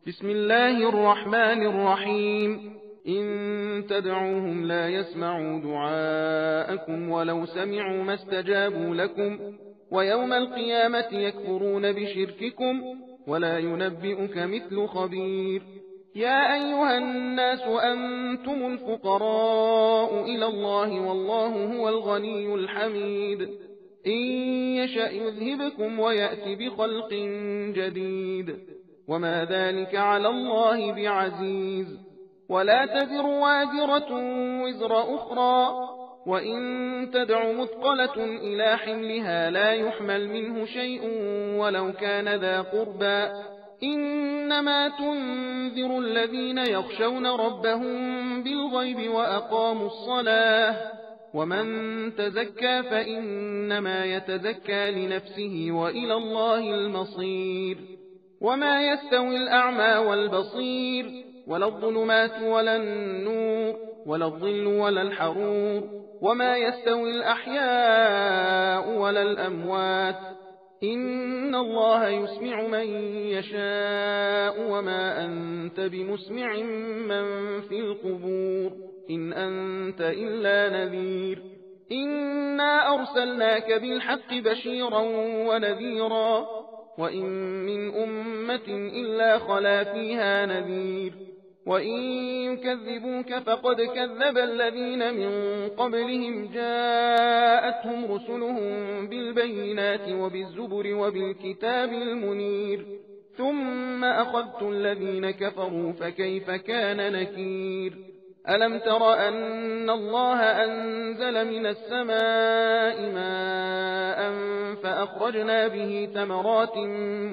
بسم الله الرحمن الرحيم. إن تدعوهم لا يسمعوا دعاءكم ولو سمعوا ما استجابوا لكم، ويوم القيامة يكفرون بشرككم، ولا ينبئك مثل خبير. يا أيها الناس أنتم الفقراء إلى الله والله هو الغني الحميد. إن يشأ يذهبكم ويأتي بخلق جديد، وما ذلك على الله بعزيز. ولا تزر وازرة وزر أخرى، وإن تدع مثقلة إلى حملها لا يحمل منه شيء ولو كان ذا قربى. إنما تنذر الذين يخشون ربهم بالغيب وأقاموا الصلاة، ومن تزكى فإنما يتزكى لنفسه وإلى الله المصير. وما يستوي الأعمى والبصير، ولا الظلمات ولا النور، ولا الظل ولا الحرور، وما يستوي الأحياء ولا الأموات. إن الله يسمع من يشاء وما أنت بمسمع من في القبور، إن أنت إلا نذير. إنا أرسلناك بالحق بشيرا ونذيرا، وإن من أمة إلا خلا فيها نذير. وإن يكذبوك فقد كذب الذين من قبلهم، جاءتهم رسلهم بالبينات وبالزبر وبالكتاب المنير، ثم أخذت الذين كفروا فكيف كان نكير. ألم تر أن الله أنزل من السماء ماء فأخرجنا به ثمرات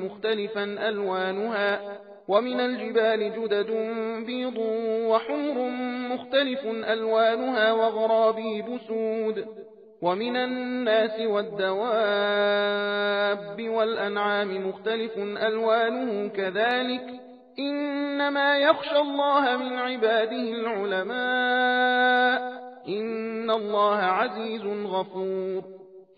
مختلفا ألوانها، ومن الجبال جدد بيض وحمر مختلف ألوانها وغرابيب سود، ومن الناس والدواب والأنعام مختلف ألوانه كذلك. إنما يخشى الله من عباده العلماء، إن الله عزيز غفور.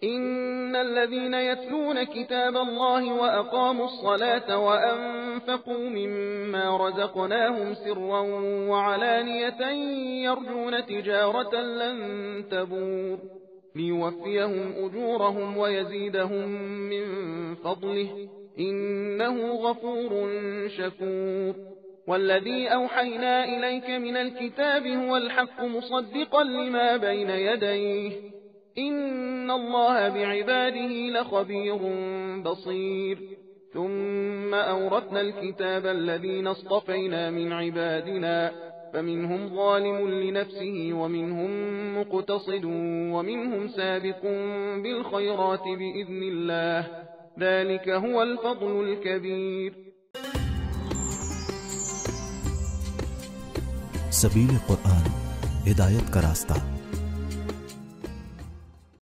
إن الذين يتلون كتاب الله وأقاموا الصلاة وأنفقوا مما رزقناهم سرا وعلانية يرجون تجارة لن تبور، ليوفيهم أجورهم ويزيدهم من فضله، إنه غفور شكور. والذي أوحينا إليك من الكتاب هو الحق مصدقا لما بين يديه، إن الله بعباده لخبير بصير. ثم أورثنا الكتاب الذين اصطفينا من عبادنا، فمنهم ظالم لنفسه ومنهم مقتصد ومنهم سابق بالخيرات بإذن الله، ذلك هو الفضل الكبير. सबील कुरान हिदायत का रास्ता।